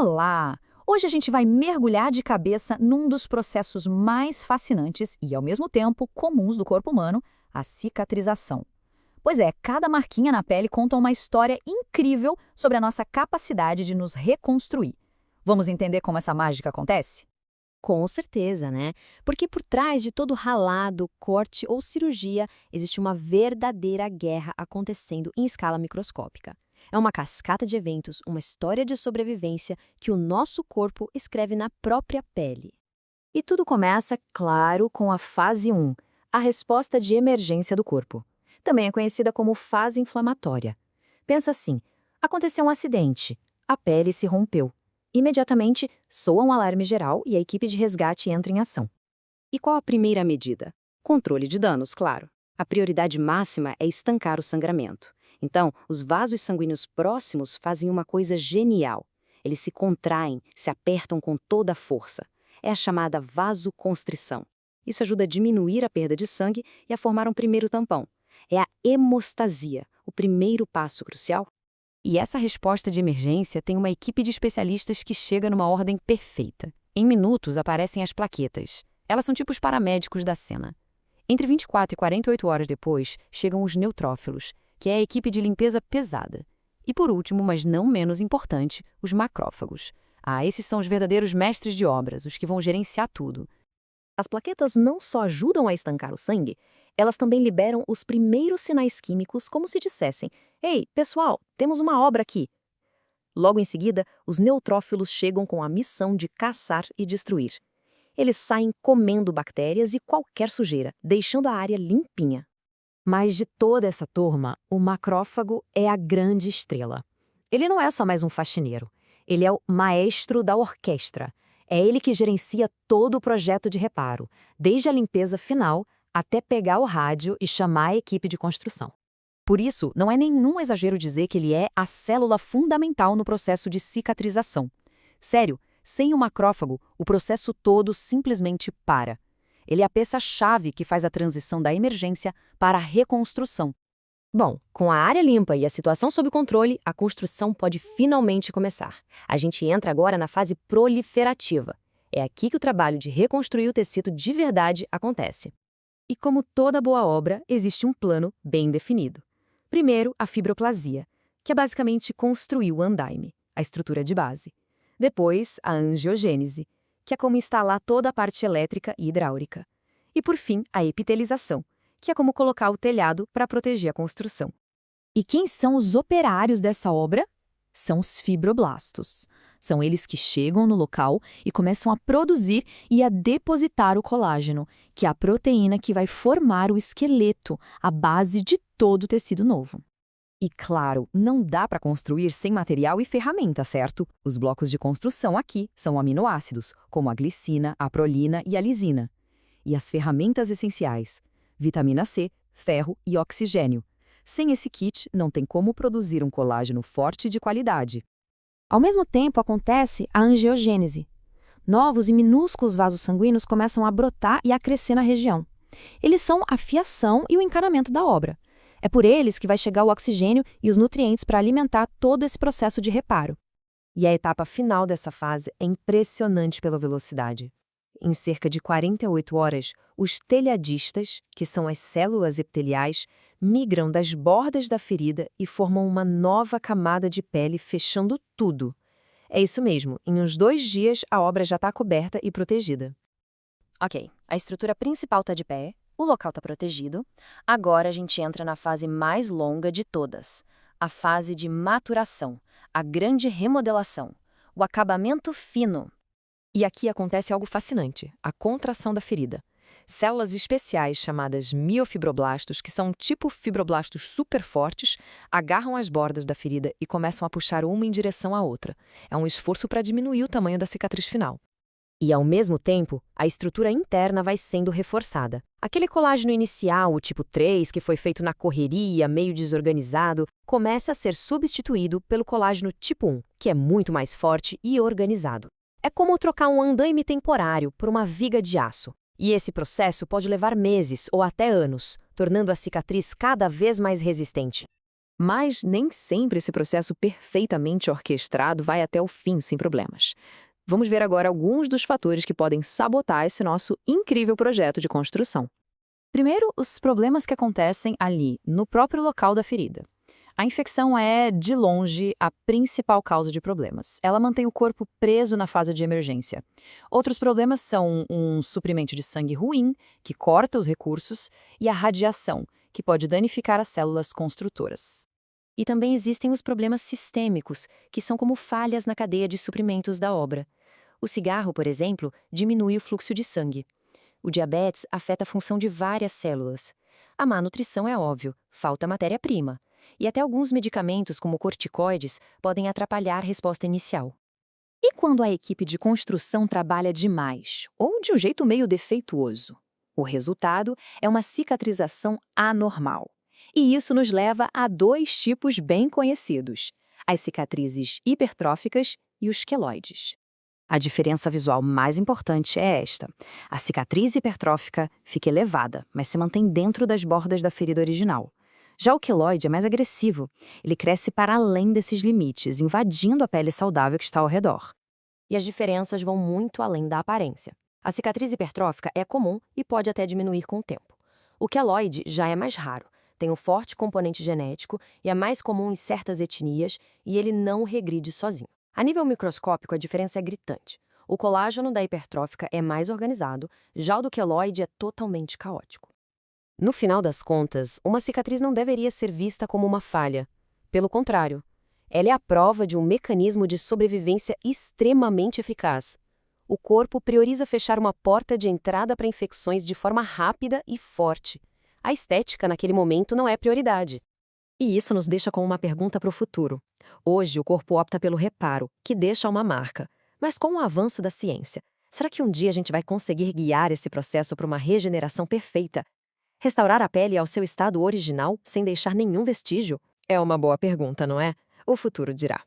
Olá! Hoje a gente vai mergulhar de cabeça num dos processos mais fascinantes e, ao mesmo tempo, comuns do corpo humano, a cicatrização. Pois é, cada marquinha na pele conta uma história incrível sobre a nossa capacidade de nos reconstruir. Vamos entender como essa mágica acontece? Com certeza, né? Porque por trás de todo ralado, corte ou cirurgia, existe uma verdadeira guerra acontecendo em escala microscópica. É uma cascata de eventos, uma história de sobrevivência que o nosso corpo escreve na própria pele. E tudo começa, claro, com a fase 1, a resposta de emergência do corpo. Também é conhecida como fase inflamatória. Pensa assim: aconteceu um acidente, a pele se rompeu. Imediatamente, soa um alarme geral e a equipe de resgate entra em ação. E qual a primeira medida? Controle de danos, claro. A prioridade máxima é estancar o sangramento. Então, os vasos sanguíneos próximos fazem uma coisa genial. Eles se contraem, se apertam com toda a força. É a chamada vasoconstrição. Isso ajuda a diminuir a perda de sangue e a formar um primeiro tampão. É a hemostasia, o primeiro passo crucial. E essa resposta de emergência tem uma equipe de especialistas que chega numa ordem perfeita. Em minutos aparecem as plaquetas. Elas são tipo os paramédicos da cena. Entre 24 e 48 horas depois, chegam os neutrófilos, que é a equipe de limpeza pesada. E por último, mas não menos importante, os macrófagos. Esses são os verdadeiros mestres de obras, os que vão gerenciar tudo. As plaquetas não só ajudam a estancar o sangue, elas também liberam os primeiros sinais químicos, como se dissessem: "Ei, pessoal, temos uma obra aqui." Logo em seguida, os neutrófilos chegam com a missão de caçar e destruir. Eles saem comendo bactérias e qualquer sujeira, deixando a área limpinha. Mas de toda essa turma, o macrófago é a grande estrela. Ele não é só mais um faxineiro. Ele é o maestro da orquestra. É ele que gerencia todo o projeto de reparo, desde a limpeza final até pegar o rádio e chamar a equipe de construção. Por isso, não é nenhum exagero dizer que ele é a célula fundamental no processo de cicatrização. Sério, sem o macrófago, o processo todo simplesmente para. Ele é a peça-chave que faz a transição da emergência para a reconstrução. Bom, com a área limpa e a situação sob controle, a construção pode finalmente começar. A gente entra agora na fase proliferativa. É aqui que o trabalho de reconstruir o tecido de verdade acontece. E como toda boa obra, existe um plano bem definido. Primeiro, a fibroplasia, que é basicamente construir o andaime, a estrutura de base. Depois, a angiogênese, que é como instalar toda a parte elétrica e hidráulica. E por fim, a epitelização, que é como colocar o telhado para proteger a construção. E quem são os operários dessa obra? São os fibroblastos. São eles que chegam no local e começam a produzir e a depositar o colágeno, que é a proteína que vai formar o esqueleto, a base de todo o tecido novo. E claro, não dá para construir sem material e ferramenta, certo? Os blocos de construção aqui são aminoácidos, como a glicina, a prolina e a lisina. E as ferramentas essenciais: vitamina C, ferro e oxigênio. Sem esse kit, não tem como produzir um colágeno forte e de qualidade. Ao mesmo tempo, acontece a angiogênese. Novos e minúsculos vasos sanguíneos começam a brotar e a crescer na região. Eles são a fiação e o encanamento da obra. É por eles que vai chegar o oxigênio e os nutrientes para alimentar todo esse processo de reparo. E a etapa final dessa fase é impressionante pela velocidade. Em cerca de 48 horas, os telhadistas, que são as células epiteliais, migram das bordas da ferida e formam uma nova camada de pele fechando tudo. É isso mesmo, em uns 2 dias a obra já está coberta e protegida. Ok, a estrutura principal está de pé, o local está protegido. Agora a gente entra na fase mais longa de todas, a fase de maturação, a grande remodelação, o acabamento fino. E aqui acontece algo fascinante, a contração da ferida. Células especiais chamadas miofibroblastos, que são tipo fibroblastos super fortes, agarram as bordas da ferida e começam a puxar uma em direção à outra. É um esforço para diminuir o tamanho da cicatriz final. E, ao mesmo tempo, a estrutura interna vai sendo reforçada. Aquele colágeno inicial, o tipo 3, que foi feito na correria, meio desorganizado, começa a ser substituído pelo colágeno tipo 1, que é muito mais forte e organizado. É como trocar um andaime temporário por uma viga de aço. E esse processo pode levar meses ou até anos, tornando a cicatriz cada vez mais resistente. Mas nem sempre esse processo perfeitamente orquestrado vai até o fim sem problemas. Vamos ver agora alguns dos fatores que podem sabotar esse nosso incrível projeto de construção. Primeiro, os problemas que acontecem ali, no próprio local da ferida. A infecção é, de longe, a principal causa de problemas. Ela mantém o corpo preso na fase de emergência. Outros problemas são um suprimento de sangue ruim, que corta os recursos, e a radiação, que pode danificar as células construtoras. E também existem os problemas sistêmicos, que são como falhas na cadeia de suprimentos da obra. O cigarro, por exemplo, diminui o fluxo de sangue. O diabetes afeta a função de várias células. A má nutrição é óbvio, falta matéria-prima. E até alguns medicamentos, como corticoides, podem atrapalhar a resposta inicial. E quando a equipe de construção trabalha demais, ou de um jeito meio defeituoso? O resultado é uma cicatrização anormal. E isso nos leva a dois tipos bem conhecidos: as cicatrizes hipertróficas e os queloides. A diferença visual mais importante é esta: a cicatriz hipertrófica fica elevada, mas se mantém dentro das bordas da ferida original. Já o queloide é mais agressivo, ele cresce para além desses limites, invadindo a pele saudável que está ao redor. E as diferenças vão muito além da aparência. A cicatriz hipertrófica é comum e pode até diminuir com o tempo. O queloide já é mais raro, tem um forte componente genético e é mais comum em certas etnias e ele não regride sozinho. A nível microscópico, a diferença é gritante. O colágeno da hipertrófica é mais organizado, já o do queloide é totalmente caótico. No final das contas, uma cicatriz não deveria ser vista como uma falha. Pelo contrário, ela é a prova de um mecanismo de sobrevivência extremamente eficaz. O corpo prioriza fechar uma porta de entrada para infecções de forma rápida e forte. A estética naquele momento não é prioridade. E isso nos deixa com uma pergunta para o futuro. Hoje, o corpo opta pelo reparo, que deixa uma marca. Mas com o avanço da ciência, será que um dia a gente vai conseguir guiar esse processo para uma regeneração perfeita? Restaurar a pele ao seu estado original sem deixar nenhum vestígio? É uma boa pergunta, não é? O futuro dirá.